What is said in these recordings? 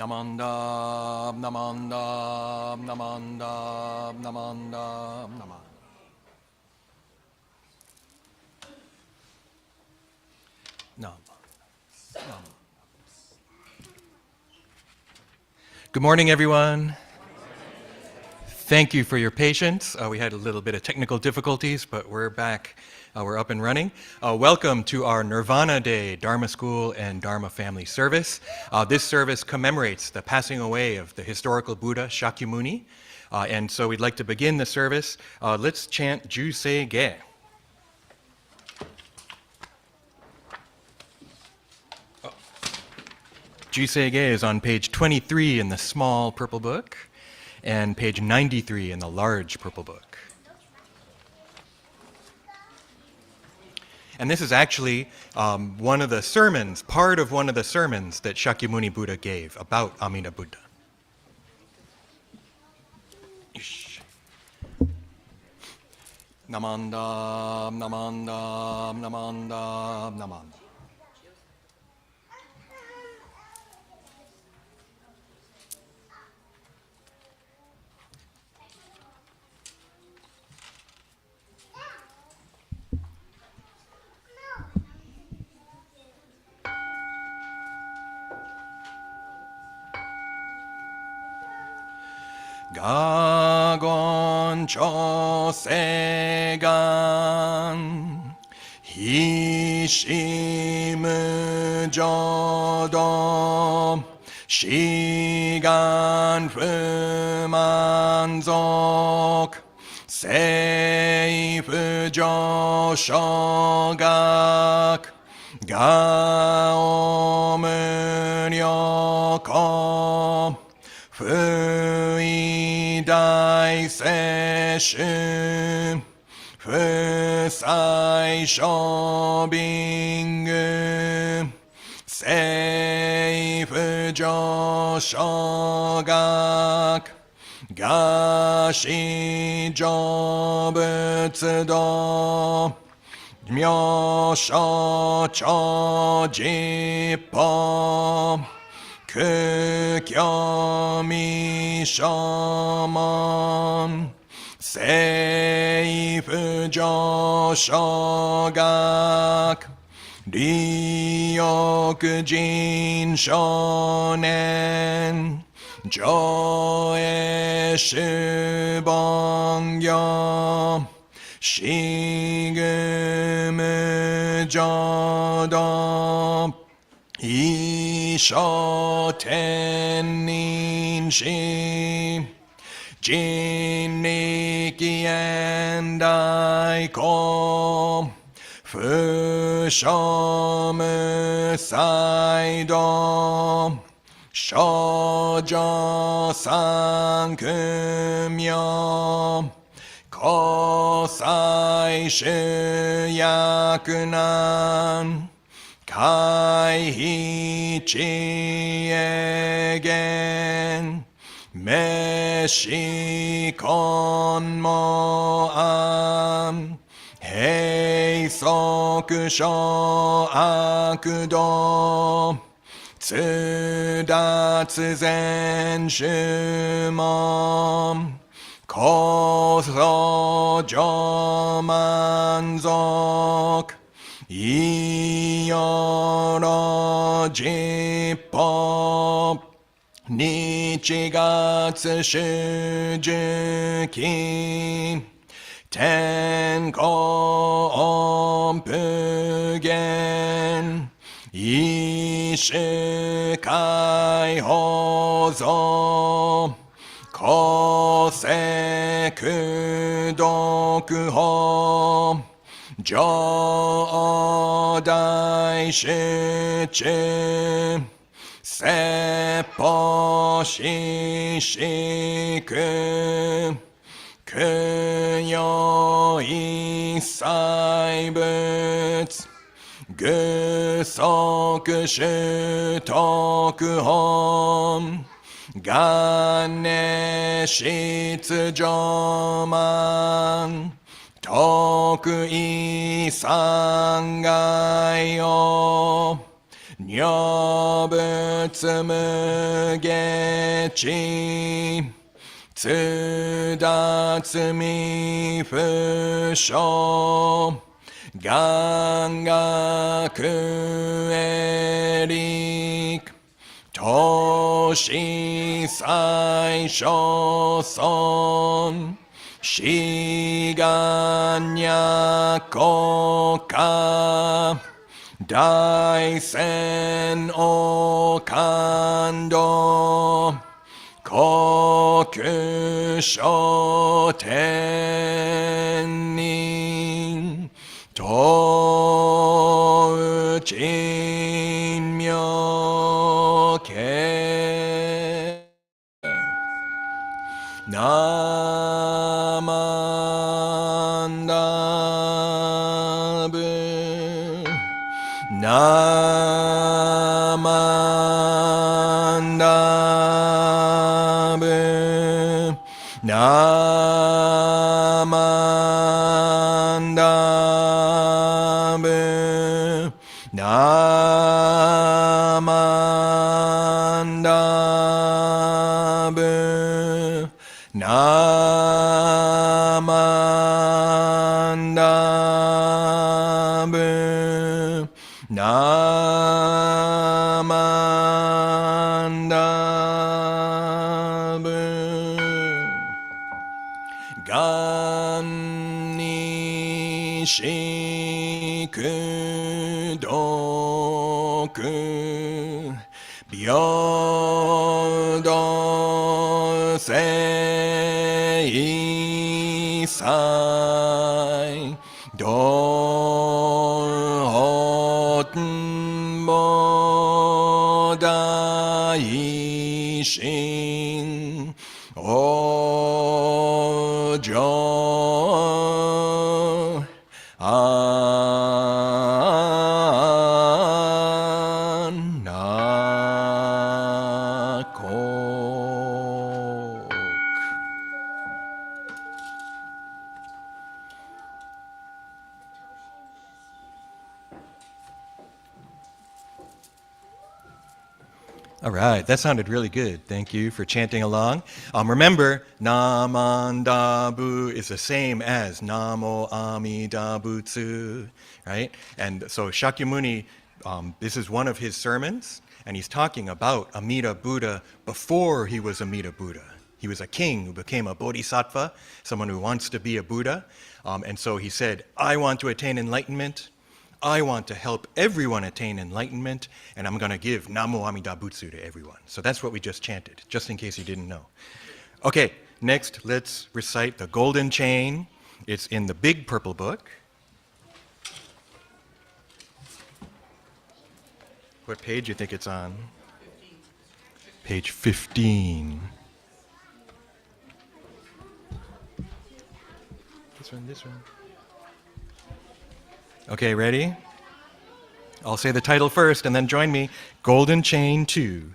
Namanda, namanda, namanda, namanda, namanda. Nam. Good morning, everyone. Thank you for your patience. We had a little bit of technical difficulties, but we're back. We're up and running. Welcome to our Nirvana Day Dharma School and Dharma Family Service. This service commemorates the passing away of the historical Buddha Shakyamuni. And so we'd like to begin the service. Let's chant Juseige. Juseige is on page 23 in the small purple book and page 93 in the large purple book. And this is actually one of the sermons, part of one of the sermons that Shakyamuni Buddha gave about Amida Buddha. Namanda, namanda, namanda, namanda. Gagon chosegan hishimu jodo shigan fumanzok seifu joshogak gaomuryoko Fui dai se shu, fu sai shobingu, sei fu jo shogak, gashi jo butsudo, myo sho cho jippo, Kukyomi shaman Seifu joshogak Ryokujin shonen Joe shubongyo Shigumu jodo Isho tenin shi Jinniki and Aiko Fushomu Saido Shoujo Sankumyo Kosai Shuyakunan Kai chi again, meshi kon mo am, hei soku sho akudo, tsudatsu zen shumom, koso jo manzok, Iyoro jippo Nichigatsu shujuki Tenko onpugen Ishikai hozo Koseku dokuho Jodai shichi Seppo shishiku Kunyo isai butsu Gusoku shutoku hon Gane shitsu joman Toku i sangai o nyobutsu mugechi, tsudatsu mi fusho, gangaku erik, toshi sai shoson, shiganya koka, daisen okando, kokusho tennin, tou chinmyo ke, namandabu, namandabu, namandabu, namandabu, namandabu, namandabu, ganni shikudoku, byodo seisai, dohoten bodaishin, ojo All right, that sounded really good. Thank you for chanting along. Remember, Namandabu is the same as Namo Amida Butsu, right? And so Shakyamuni, this is one of his sermons, and he's talking about Amida Buddha before he was Amida Buddha. He was a king who became a bodhisattva, someone who wants to be a Buddha. And so he said, I want to attain enlightenment. I want to help everyone attain enlightenment, and I'm going to give Namo Amida Butsu to everyone. So that's what we just chanted, just in case you didn't know. Okay, next let's recite the Golden Chain. It's in the big purple book. What page do you think it's on? 15. Page 15. This one. Okay, ready? I'll say the title first and then join me. Golden Chain 2.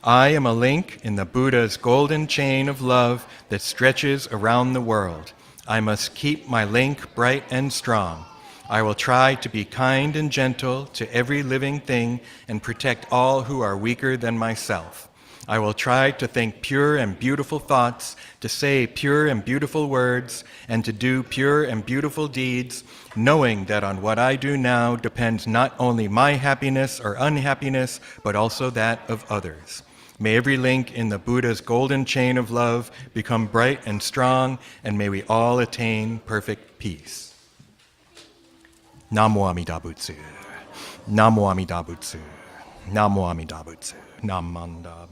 I am a link in the Buddha's golden chain of love that stretches around the world. I must keep my link bright and strong. I will try to be kind and gentle to every living thing and protect all who are weaker than myself. I will try to think pure and beautiful thoughts, to say pure and beautiful words, and to do pure and beautiful deeds, knowing that on what I do now depends not only my happiness or unhappiness, but also that of others. May every link in the Buddha's golden chain of love become bright and strong, and may we all attain perfect peace. Namo Amida Butsu. Namo Amida Butsu. Namo Amida Butsu. Namanda.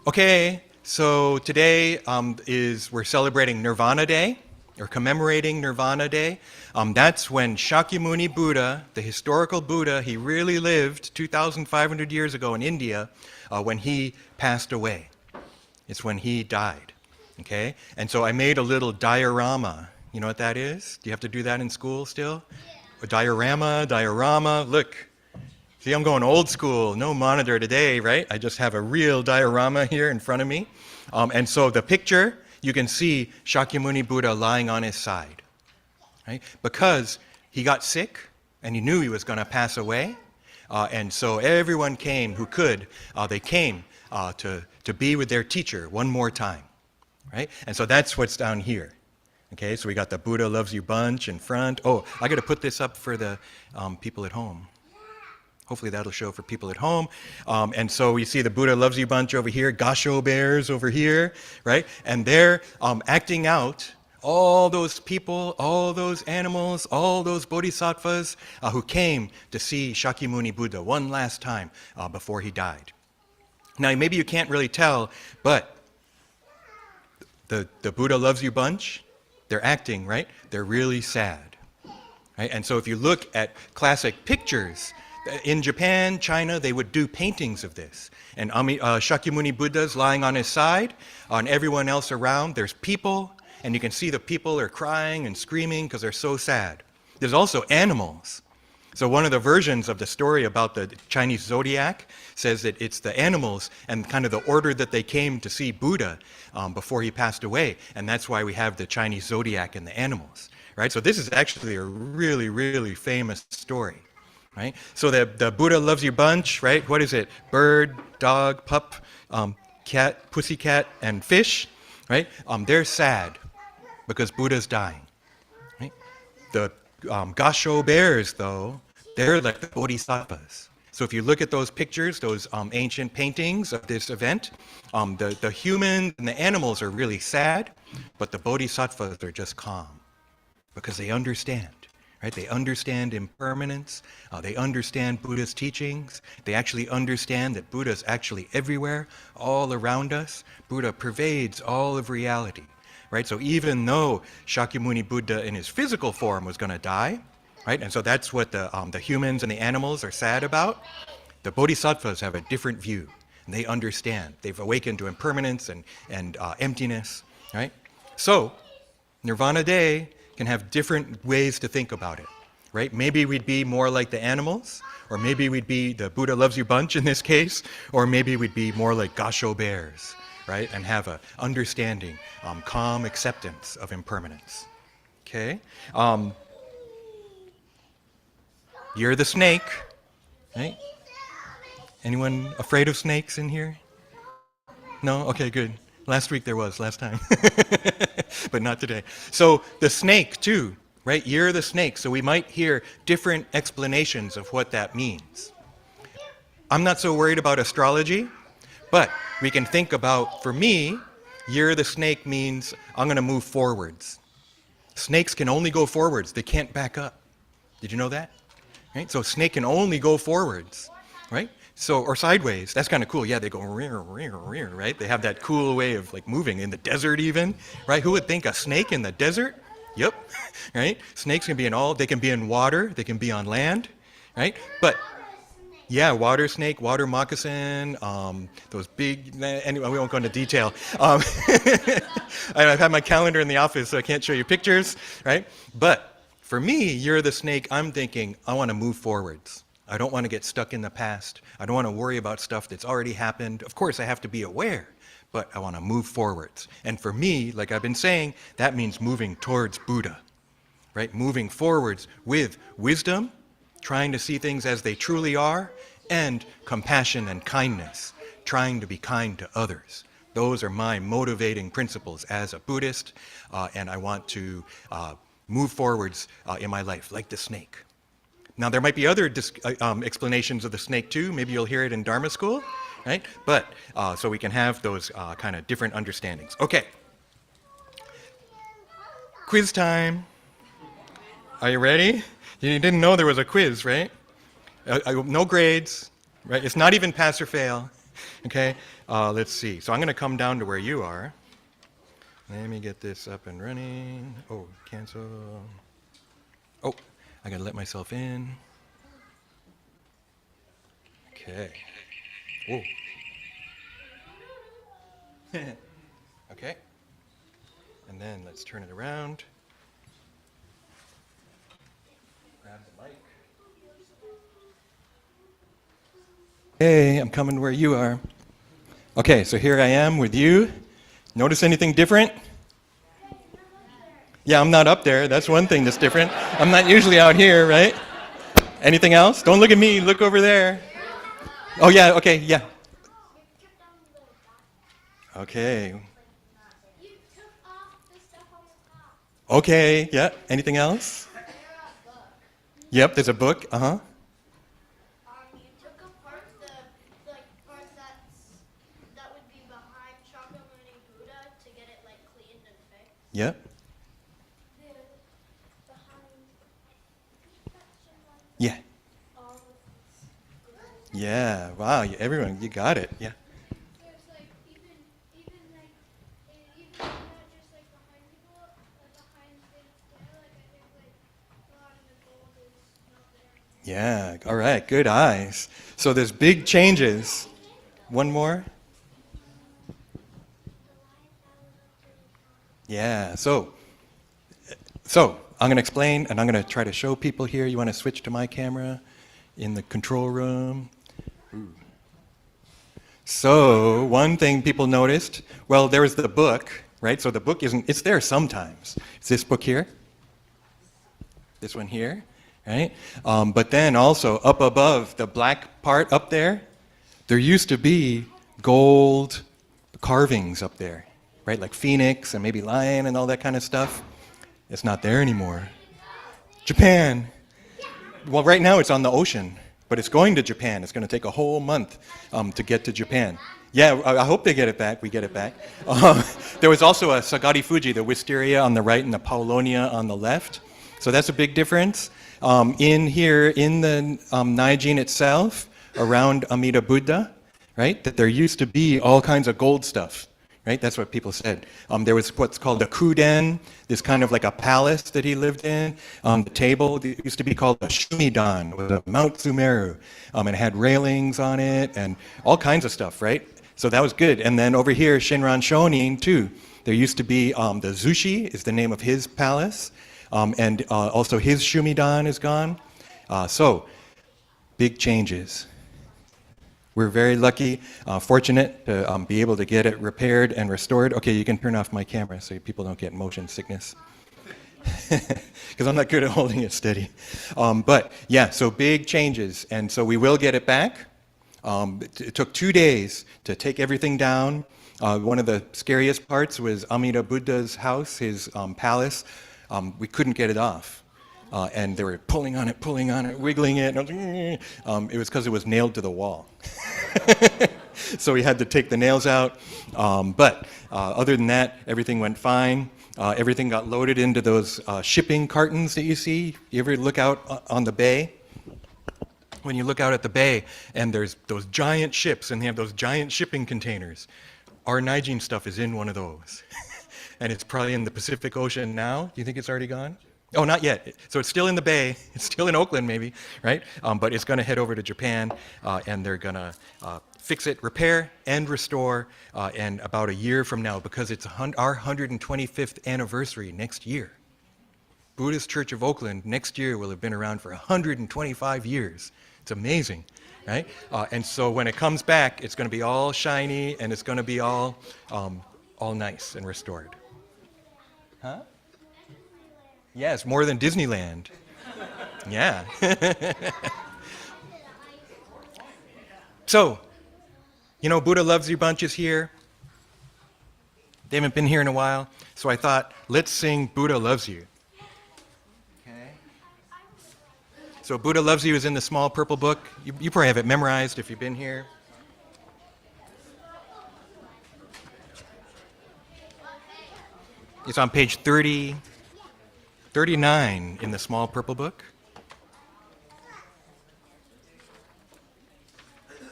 Okay, so today we're celebrating Nirvana Day, or commemorating Nirvana Day. That's when Shakyamuni Buddha, the historical Buddha, he really lived 2,500 years ago in India when he passed away. It's when he died, okay? And so I made a little diorama. You know what that is? Do you have to do that in school still? A diorama, look. See, I'm going old school, no monitor today, right? I just have a real diorama here in front of me. And so the picture, you can see Shakyamuni Buddha lying on his side, right? Because he got sick and he knew he was going to pass away. And so everyone came who could. They came to be with their teacher one more time, right? And so that's what's down here. Okay, so we got the Buddha Loves You bunch in front. Oh, I got to put this up for the people at home. Hopefully that'll show for people at home. And so you see the Buddha Loves You bunch over here, Gassho bears over here, right? And they're acting out all those people, all those animals, all those bodhisattvas who came to see Shakyamuni Buddha one last time before he died. Now, maybe you can't really tell, but the Buddha Loves You bunch, they're acting, right? They're really sad, right? And so if you look at classic pictures, in Japan, China, they would do paintings of this. And Shakyamuni Buddha's lying on his side, and everyone else around, there's people, and you can see the people are crying and screaming because they're so sad. There's also animals. So one of the versions of the story about the Chinese zodiac says that it's the animals and kind of the order that they came to see Buddha before he passed away, and that's why we have the Chinese zodiac and the animals, right? So this is actually a really, really famous story. Right? So the Buddha Loves You bunch, right? What is it? Bird, dog, pup, cat, pussycat, and fish, right? They're sad because Buddha's dying. Right? The Gassho bears, though, they're like the bodhisattvas. So if you look at those pictures, those ancient paintings of this event, the humans and the animals are really sad, but the bodhisattvas are just calm because they understand. Right? They understand impermanence. They understand Buddha's teachings. They actually understand that Buddha's actually everywhere, all around us. Buddha pervades all of reality. Right? So even though Shakyamuni Buddha in his physical form was going to die, right? And so that's what the humans and the animals are sad about. The bodhisattvas have a different view. And they understand. They've awakened to impermanence and emptiness. Right? So Nirvana Day can have different ways to think about it, right? Maybe we'd be more like the animals, or maybe we'd be the Buddha Loves You bunch in this case, or maybe we'd be more like Gassho bears, right? And have a understanding, calm acceptance of impermanence. Okay? You're the snake, right? Anyone afraid of snakes in here? No? Okay, good. Last week there was, last time. But not today. So the snake too, right? You're the snake. So we might hear different explanations of what that means. I'm not so worried about astrology, but we can think about, for me, you're the snake means I'm going to move forwards. Snakes can only go forwards. They can't back up. Did you know that? Right? So a snake can only go forwards, right? So, or sideways. That's kind of cool. Yeah, they go rear, right? They have that cool way of like moving in the desert even, right? Who would think a snake in the desert? Yep, right? Snakes can be they can be in water, they can be on land, right? But yeah, water snake, water moccasin, those big, anyway, we won't go into detail. I've had my calendar in the office, so I can't show you pictures, right? But for me, you're the snake, I'm thinking, I want to move forwards. I don't want to get stuck in the past. I don't want to worry about stuff that's already happened. Of course, I have to be aware, but I want to move forwards. And for me, like I've been saying, that means moving towards Buddha, right? Moving forwards with wisdom, trying to see things as they truly are, and compassion and kindness, trying to be kind to others. Those are my motivating principles as a Buddhist, and I want to move forwards in my life, like the snake. Now, there might be other explanations of the snake too. Maybe you'll hear it in Dharma school, right? But so we can have those kind of different understandings. Okay. Quiz time. Are you ready? You didn't know there was a quiz, right? No grades, right? It's not even pass or fail. Okay. Let's see. So I'm going to come down to where you are. Let me get this up and running. Oh, cancel. Oh. I gotta let myself in. Okay. Whoa. Okay. And then let's turn it around. Grab the mic. Hey, I'm coming where you are. Okay, so here I am with you. Notice anything different? Yeah, I'm not up there. That's one thing that's different. I'm not usually out here, right? Anything else? Don't look at me. Look over there. Oh, yeah. Okay. Yeah. Okay. Okay. Yeah. Anything else? Yep. There's a book. Uh-huh. You took apart the part that would be behind Shakyamuni Buddha to get it cleaned and fixed. Yep. Yeah. Yeah. Wow. Everyone, you got it. Yeah. There's even not just behind people, behind things there. I think a lot of the gold is not there. Yeah. All right. Good eyes. So there's big changes. One more. Yeah. So I'm going to explain, and I'm going to try to show people here. You want to switch to my camera in the control room. Ooh. So one thing people noticed, well, there was the book, right? So the book it's there sometimes. It's this book here, this one here, right? But then also up above the black part up there used to be gold carvings up there, right? Like phoenix and maybe lion and all that kind of stuff. It's not there anymore. Japan. Well, right now it's on the ocean, but it's going to Japan. It's going to take a whole month to get to Japan. Yeah, I hope they get it back. We get it back. There was also a Sagari Fuji, the wisteria on the right and the Paulonia on the left. So that's a big difference. In here, in the Naijin itself, around Amida Buddha, right, that there used to be all kinds of gold stuff. Right, that's what people said. There was what's called a kuden, this kind of like a palace that he lived in. The table it used to be called a shumidan, with a Mount Sumeru, and it had railings on it and all kinds of stuff, right? So that was good. And then over here, Shinran Shonin too. There used to be the Zushi is the name of his palace, and also his shumidan is gone. So big changes. We're very lucky, fortunate to be able to get it repaired and restored. Okay, you can turn off my camera so people don't get motion sickness. Because I'm not good at holding it steady. But yeah, so big changes. And so we will get it back. It took 2 days to take everything down. One of the scariest parts was Amida Buddha's house, his palace. We couldn't get it off. And they were pulling on it, wiggling it. It was because it was nailed to the wall. So we had to take the nails out. But other than that, everything went fine. Everything got loaded into those shipping cartons that you see. You ever look out on the bay? When you look out at the bay and there's those giant ships and they have those giant shipping containers, our Naijin stuff is in one of those. And it's probably in the Pacific Ocean now. Do you think it's already gone? Oh, not yet. So it's still in the bay. It's still in Oakland, maybe, right? But it's going to head over to Japan, and they're going to fix it, repair, and restore, and about a year from now, because it's our 125th anniversary next year. Buddhist Church of Oakland next year will have been around for 125 years. It's amazing, right? And so when it comes back, it's going to be all shiny, and it's going to be all nice and restored. Huh? Yes, more than Disneyland. Yeah. So, Buddha Loves You Bunch is here. They haven't been here in a while, so I thought, let's sing Buddha Loves You. Okay. So Buddha Loves You is in the small purple book. You probably have it memorized if you've been here. It's on page 39 in the small purple book.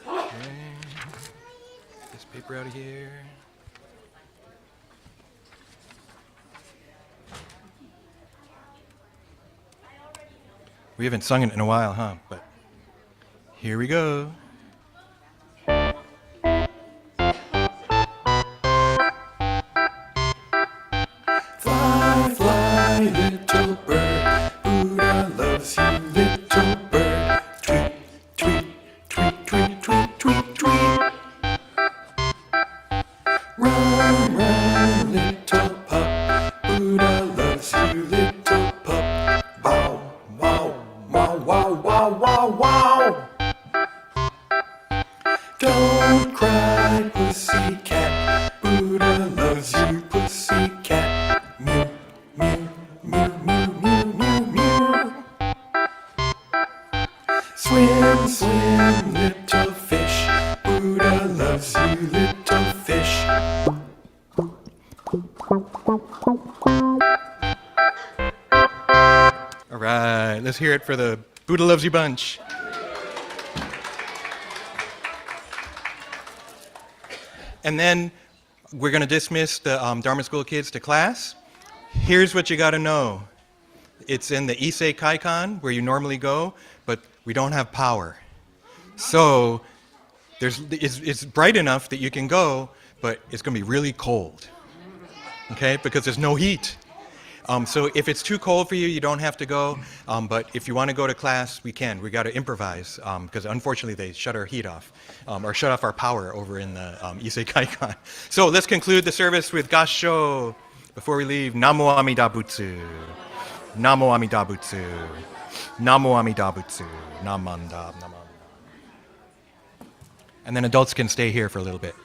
Okay. This paper out of here. We haven't sung it in a while, huh? But here we go. Fly, fly, little bird. Buddha loves you, little bird. Tweet, tweet, tweet, tweet, tweet, tweet, tweet. Run, run, little pup. Buddha loves you, little pup. Bow, wow, wow, wow, wow, wow. All right, let's hear it for the Buddha Loves You bunch. And then we're going to dismiss the Dharma School kids to class. Here's what you got to know. It's in the Issei Kaikan, where you normally go, but we don't have power. So it's bright enough that you can go, but it's going to be really cold, okay, because there's no heat. So if it's too cold for you, you don't have to go. But if you want to go to class, we can. We got to improvise because unfortunately they shut our heat off or shut off our power over in the Issei Kaikan. So let's conclude the service with Kansho. Before we leave, Namo Amida Butsu. Namo Amida Butsu. Namo Amida Butsu. Namanda. Namanda. And then adults can stay here for a little bit.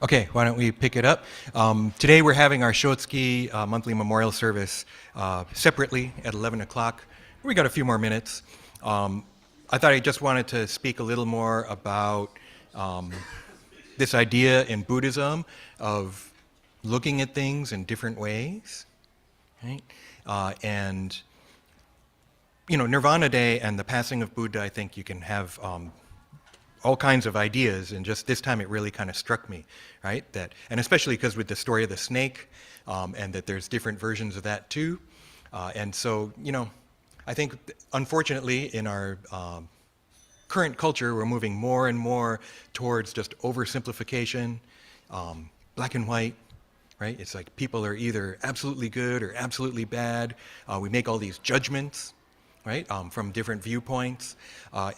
Okay, why don't we pick it up? Today we're having our Shotsuki monthly memorial service separately at 11 o'clock. We got a few more minutes. I thought I just wanted to speak a little more about this idea in Buddhism of looking at things in different ways, right? And, you know, Nirvana Day and the passing of Buddha, I think you can have all kinds of ideas, and just this time it really kind of struck me, right? That, and especially because with the story of the snake, and that there's different versions of that too. And so, you know, I think unfortunately in our current culture, we're moving more and more towards just oversimplification, black and white, right? It's like people are either absolutely good or absolutely bad. We make all these judgments, right, from different viewpoints.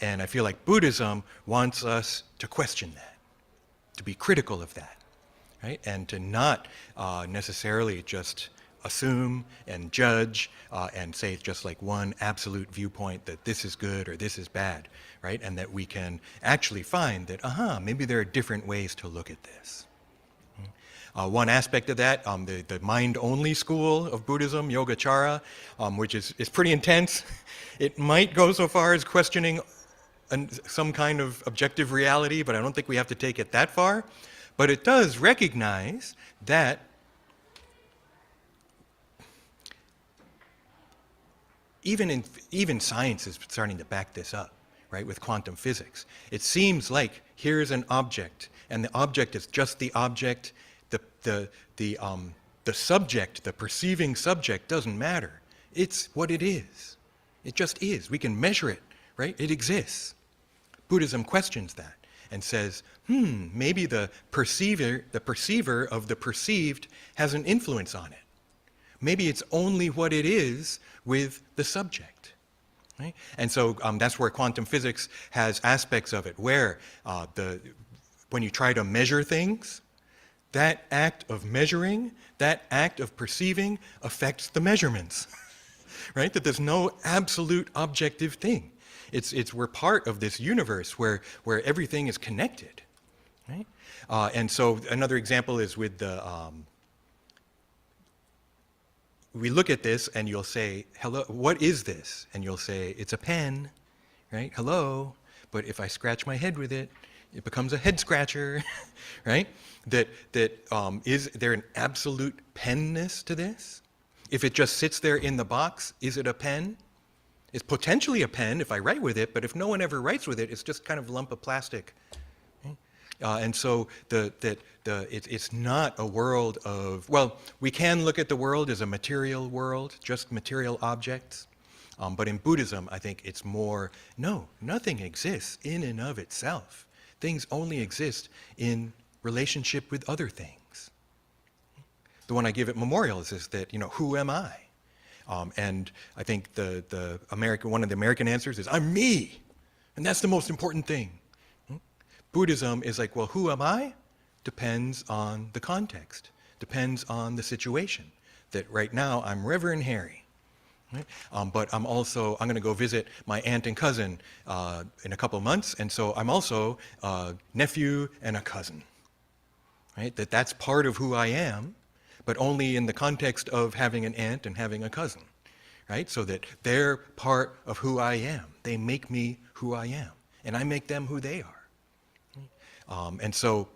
And I feel like Buddhism wants us to question that, to be critical of that, right? And to not necessarily just assume and judge and say just like one absolute viewpoint that this is good or this is bad, right? And that we can actually find that, maybe there are different ways to look at this. One aspect of that, the mind-only school of Buddhism, Yogacara, which is pretty intense. It might go so far as questioning some kind of objective reality, but I don't think we have to take it that far. But it does recognize that even science is starting to back this up, right, with quantum physics. It seems like here's an object, and the object is just the object. The subject, the perceiving subject, doesn't matter. It's what it is. It just is. We can measure it, right? It exists. Buddhism questions that and says, maybe the perceiver of the perceived has an influence on it. Maybe it's only what it is with the subject. Right? And so that's where quantum physics has aspects of it, where when you try to measure things, that act of measuring, that act of perceiving affects the measurements, right? That there's no absolute objective thing. We're part of this universe where everything is connected, right? And so another example is with the, we look at this and you'll say, hello, what is this? And you'll say, it's a pen, right? Hello. But if I scratch my head with it, it becomes a head scratcher, right? Is there an absolute penness to this? If it just sits there in the box, is it a pen? It's potentially a pen if I write with it, but if no one ever writes with it, it's just kind of a lump of plastic. And so it's not a world of, well, we can look at the world as a material world, just material objects. But in Buddhism, I think it's more, no, nothing exists in and of itself. Things only exist in relationship with other things. The one I give at memorials is that, who am I? And I think one of the American answers is, I'm me. And that's the most important thing. Buddhism is like, well, who am I? Depends on the context, depends on the situation. That right now I'm Reverend Harry. Right? But I'm going to go visit my aunt and cousin in a couple of months, and so I'm also a nephew and a cousin. Right? That's part of who I am, but only in the context of having an aunt and having a cousin. Right? So that they're part of who I am. They make me who I am, and I make them who they are. And so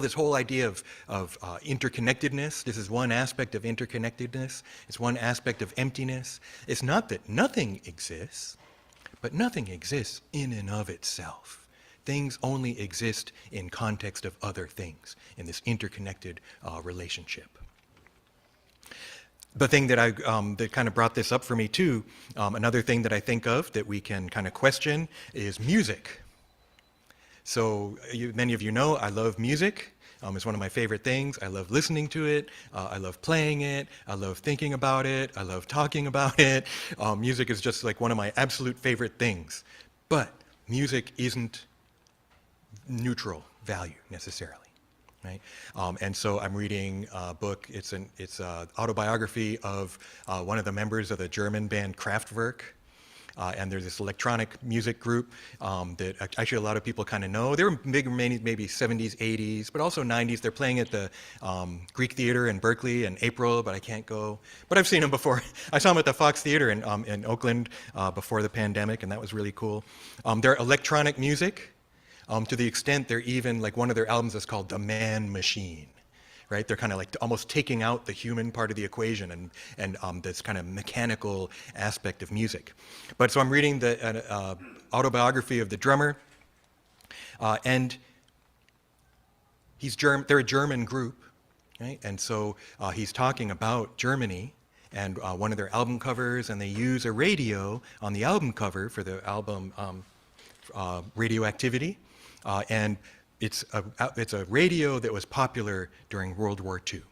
this whole idea of interconnectedness, this is one aspect of interconnectedness. It's one aspect of emptiness. It's not that nothing exists, but nothing exists in and of itself. Things only exist in context of other things, in this interconnected relationship. The thing that that kind of brought this up for me too, another thing that I think of that we can kind of question is music. So many of you know I love music. It's one of my favorite things. I love listening to it. I love playing it. I love thinking about it. I love talking about it. Music is just like one of my absolute favorite things. But music isn't neutral value necessarily, right? And so I'm reading a book. It's an autobiography of one of the members of the German band Kraftwerk. And there's this electronic music group that actually a lot of people kind of know. They were big maybe 70s, 80s, but also 90s. They're playing at the Greek Theater in Berkeley in April, but I can't go. But I've seen them before. I saw them at the Fox Theater in Oakland before the pandemic, and that was really cool. They're electronic music to the extent they're even, like one of their albums is called The Man Machine. Right? They're kind of like almost taking out the human part of the equation and this kind of mechanical aspect of music. But so I'm reading the autobiography of the drummer, and they're a German group, right? And so he's talking about Germany and one of their album covers, and they use a radio on the album cover for the album Radioactivity, and it's a radio that was popular during World War II,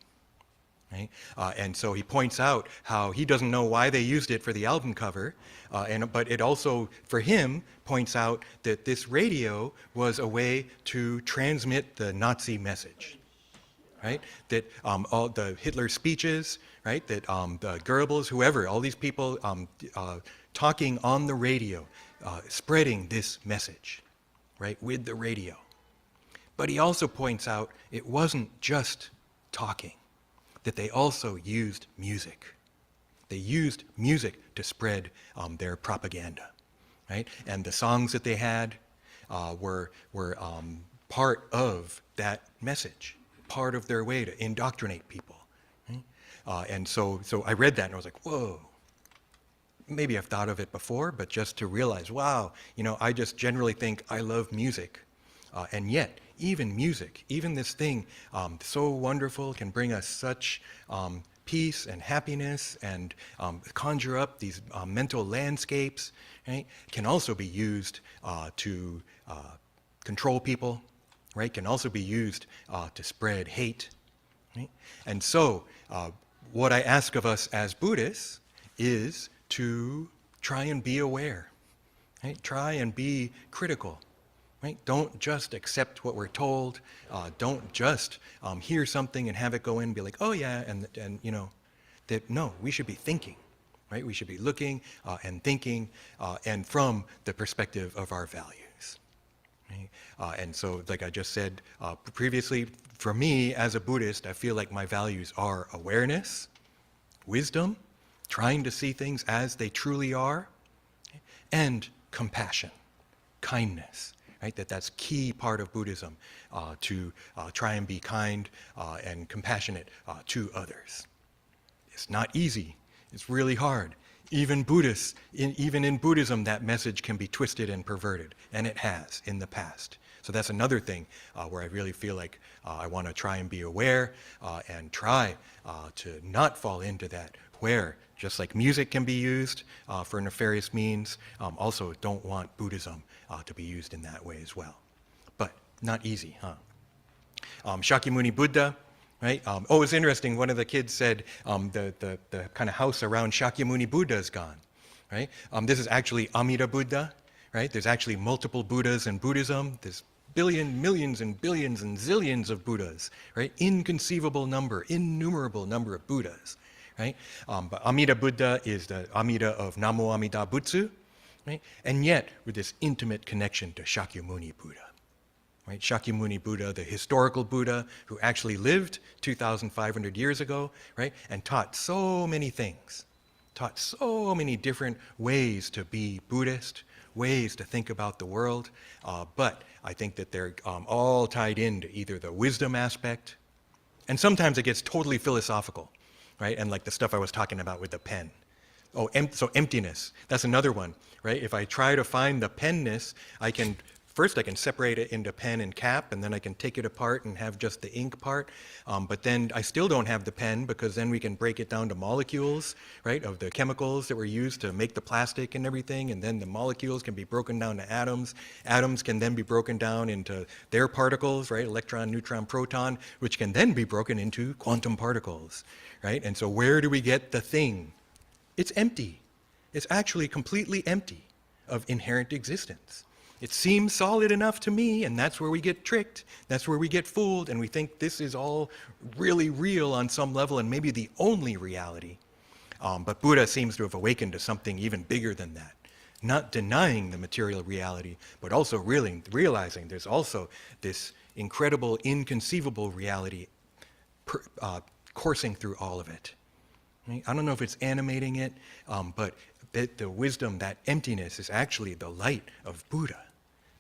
right? And so he points out how he doesn't know why they used it for the album cover, but it also, for him, points out that this radio was a way to transmit the Nazi message, right? That all the Hitler speeches, right? That the Goebbels, whoever, all these people talking on the radio, spreading this message, right? With the radio. But he also points out it wasn't just talking, that they also used music. They used music to spread their propaganda, right? And the songs that they had were part of that message, part of their way to indoctrinate people. Right? And so I read that and I was like, whoa. Maybe I've thought of it before, but just to realize, wow, I just generally think I love music. And yet, even music, even this thing so wonderful, can bring us such peace and happiness and conjure up these mental landscapes, right? Can also be used to control people, right? Can also be used to spread hate, right? And so what I ask of us as Buddhists is to try and be aware, right? Try and be critical. right? Don't just accept what we're told. Don't just hear something and have it go in and be like, oh yeah, and you know, that no, we should be thinking, right? We should be looking and thinking and from the perspective of our values. Right? And so, like I just said previously, for me as a Buddhist, I feel like my values are awareness, wisdom, trying to see things as they truly are, and compassion, kindness. Right? That's key part of Buddhism, to try and be kind and compassionate to others. It's not easy. It's really hard. Even Buddhists, even in Buddhism, that message can be twisted and perverted, and it has in the past. So that's another thing where I really feel like I want to try and be aware and try to not fall into that, where just like music can be used for nefarious means, also don't want Buddhism to be used in that way as well. But not easy, huh? Shakyamuni Buddha, right? Oh, it's interesting. One of the kids said the kind of house around Shakyamuni Buddha is gone, right? This is actually Amida Buddha, right? There's actually multiple Buddhas in Buddhism. There's millions and billions and zillions of Buddhas, right? Inconceivable number, innumerable number of Buddhas, right? But Amida Buddha is the Amida of Namo Amida Butsu, right? And yet with this intimate connection to Shakyamuni Buddha. Right? Shakyamuni Buddha, the historical Buddha who actually lived 2,500 years ago, right? And taught so many things, taught so many different ways to be Buddhist, ways to think about the world, but I think that they're all tied into either the wisdom aspect, and sometimes it gets totally philosophical, right? And like the stuff I was talking about with the pen. Oh, so emptiness, that's another one, right? If I try to find the penness, First, I can separate it into pen and cap, and then I can take it apart and have just the ink part. But then I still don't have the pen, because then we can break it down to molecules, right, of the chemicals that were used to make the plastic and everything. And then the molecules can be broken down to atoms. Atoms can then be broken down into their particles, right, electron, neutron, proton, which can then be broken into quantum particles, right? And so where do we get the thing? It's empty. It's actually completely empty of inherent existence. It seems solid enough to me, and that's where we get tricked. That's where we get fooled, and we think this is all really real on some level and maybe the only reality. But Buddha seems to have awakened to something even bigger than that. Not denying the material reality, but also realizing there's also this incredible, inconceivable reality coursing through all of it. I don't know if it's animating it, but the wisdom, that emptiness, is actually the light of Buddha.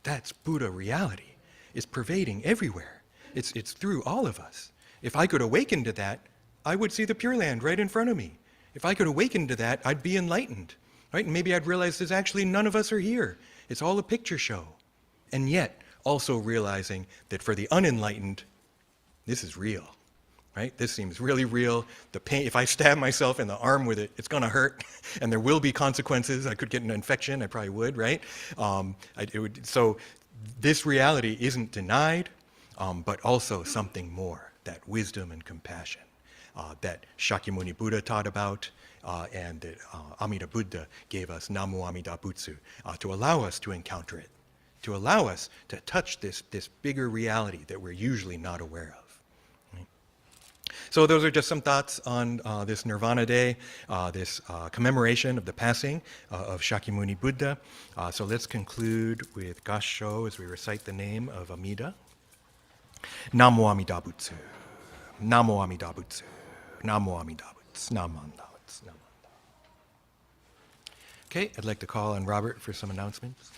That's Buddha reality. It's pervading everywhere. It's through all of us. If I could awaken to that, I would see the Pure Land right in front of me. If I could awaken to that, I'd be enlightened, right? And maybe I'd realize there's actually none of us are here. It's all a picture show. And yet, also realizing that for the unenlightened, this is real. Right? This seems really real. The pain, if I stab myself in the arm with it, it's going to hurt, and there will be consequences. I could get an infection. I probably would, right? So this reality isn't denied, but also something more, that wisdom and compassion that Shakyamuni Buddha taught about, and that Amida Buddha gave us, Namo Amida Butsu, to allow us to encounter it, to allow us to touch this bigger reality that we're usually not aware of. So those are just some thoughts on this Nirvana Day, this commemoration of the passing of Shakyamuni Buddha. So let's conclude with Kansho as we recite the name of Amida. Namo Amida Butsu. Namo Amida Butsu. Namo Amida Butsu. Namo Amida Butsu. Okay, I'd like to call on Robert for some announcements.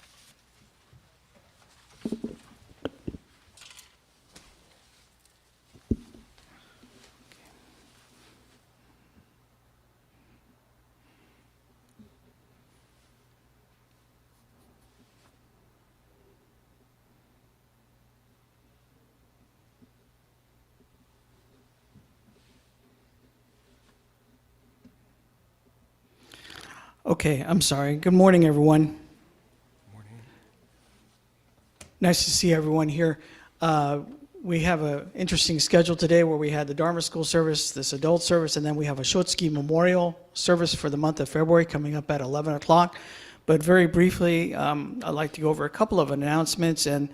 Okay, I'm sorry. Good morning, everyone. Good morning. Nice to see everyone here. We have an interesting schedule today where we had the Dharma school service, this adult service, and then we have a Shotsuki memorial service for the month of February coming up at 11 o'clock. But very briefly, I'd like to go over a couple of announcements. And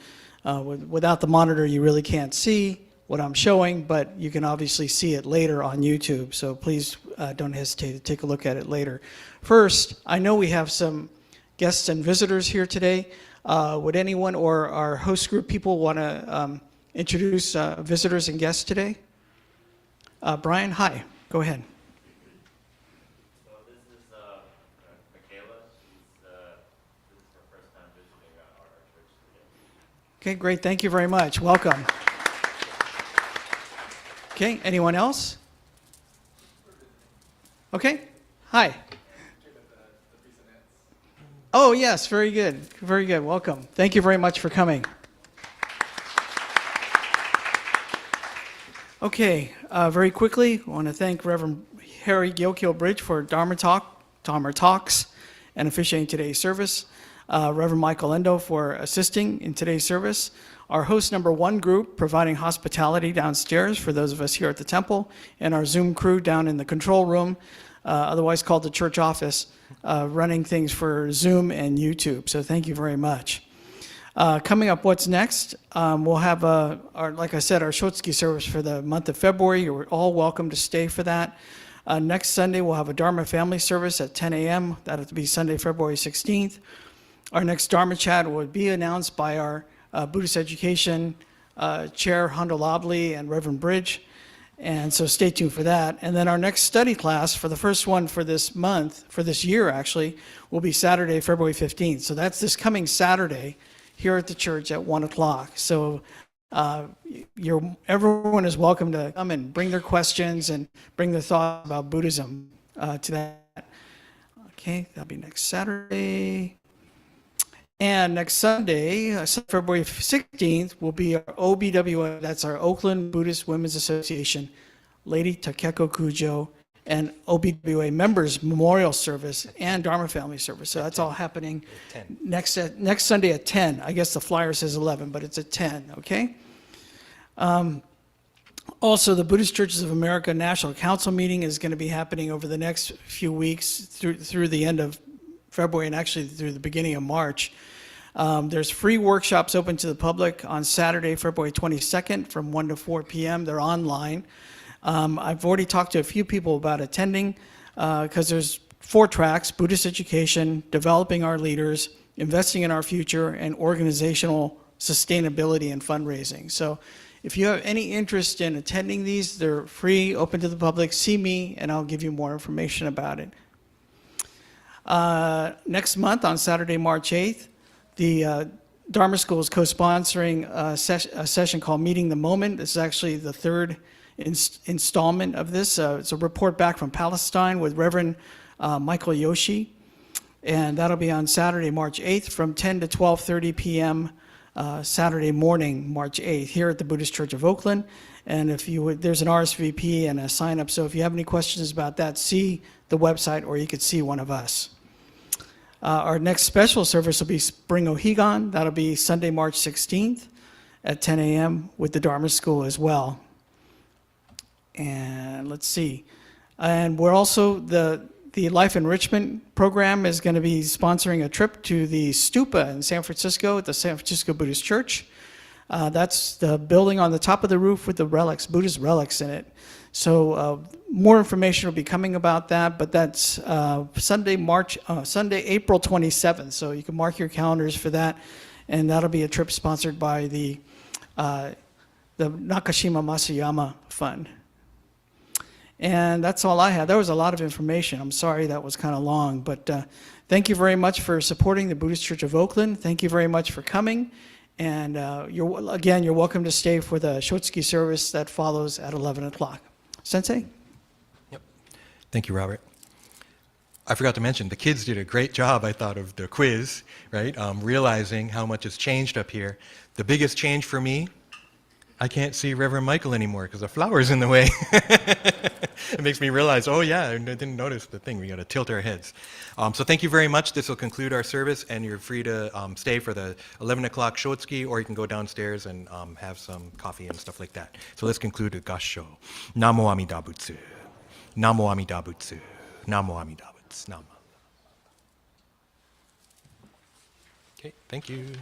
without the monitor, you really can't see what I'm showing, but you can obviously see it later on YouTube. So please don't hesitate to take a look at it later. First, I know we have some guests and visitors here today. Would anyone or our host group people want to introduce visitors and guests today? Brian, hi. Go ahead. So this is Michaela. This is her first time visiting our church today. Okay, great. Thank you very much. Welcome. Okay, anyone else? Okay, hi. Oh, yes, very good. Very good. Welcome. Thank you very much for coming. Okay, very quickly, I want to thank Reverend Harry Gyokyo Bridge for Dharma Talks, and officiating today's service. Reverend Michael Endo for assisting in today's service. Our host number 1 group providing hospitality downstairs for those of us here at the temple, and our Zoom crew down in the control room, otherwise called the church office, running things for Zoom and YouTube. So thank you very much. Coming up, what's next? We'll have, like I said, our Shotsuki service for the month of February. You're all welcome to stay for that. Next Sunday, we'll have a Dharma family service at 10 a.m. That'll be Sunday, February 16th. Our next Dharma chat will be announced by our Buddhist Education Chair, Hondo Lobley, and Reverend Bridge. And so stay tuned for that. And then our next study class, for the first one for this month, for this year actually, will be Saturday, February 15th. So that's this coming Saturday here at the church at 1 o'clock. So everyone is welcome to come and bring their questions and bring their thoughts about Buddhism to that. Okay, that'll be next Saturday. And next Sunday, February 16th, will be our OBWA, that's our Oakland Buddhist Women's Association, Lady Takeko Kujo, and OBWA Members Memorial Service and Dharma Family Service. So that's all happening next Sunday at 10. I guess the flyer says 11, but it's at 10, okay? Also, the Buddhist Churches of America National Council meeting is going to be happening over the next few weeks through the end of February and actually through the beginning of March. There's free workshops open to the public on Saturday, February 22nd from 1 to 4 p.m. They're online. I've already talked to a few people about attending because there's 4 tracks: Buddhist education, developing our leaders, investing in our future, and organizational sustainability and fundraising. So if you have any interest in attending these, they're free, open to the public. See me, and I'll give you more information about it. Next month, on Saturday, March 8th, the Dharma School is co-sponsoring a session called Meeting the Moment. This is actually the 3rd installment of this. It's a report back from Palestine with Reverend Michael Yoshi. And that'll be on Saturday, March 8th from 10 to 12:30 p.m. Saturday morning, March 8th, here at the Buddhist Church of Oakland. And if you would, there's an RSVP and a sign up. So if you have any questions about that, see the website or you could see one of us. Our next special service will be Spring Ohigan. That'll be Sunday, March 16th at 10 a.m. with the Dharma School as well. And let's see. And we're also, the Life Enrichment Program is going to be sponsoring a trip to the Stupa in San Francisco at the San Francisco Buddhist Church. That's the building on the top of the roof with the relics, Buddhist relics in it. So more information will be coming about that, but that's Sunday, April 27th. So you can mark your calendars for that, and that'll be a trip sponsored by the Nakashima Masayama Fund. And that's all I had. That was a lot of information. I'm sorry that was kind of long, but thank you very much for supporting the Buddhist Church of Oakland. Thank you very much for coming. And you're welcome to stay for the Shotsuki service that follows at 11 o'clock. Sensei? Yep. Thank you, Robert. I forgot to mention, the kids did a great job, I thought, of the quiz, right? Realizing how much has changed up here. The biggest change for me, I can't see Reverend Michael anymore because the flower's in the way. It makes me realize, oh yeah, I didn't notice the thing. We got to tilt our heads. So thank you very much. This will conclude our service, and you're free to stay for the 11 o'clock Shotsuki, or you can go downstairs and have some coffee and stuff like that. So let's conclude the Gassho. Namo Amida Butsu. Namo Amida Butsu. Namo Amida Butsu. Namo. Okay, thank you.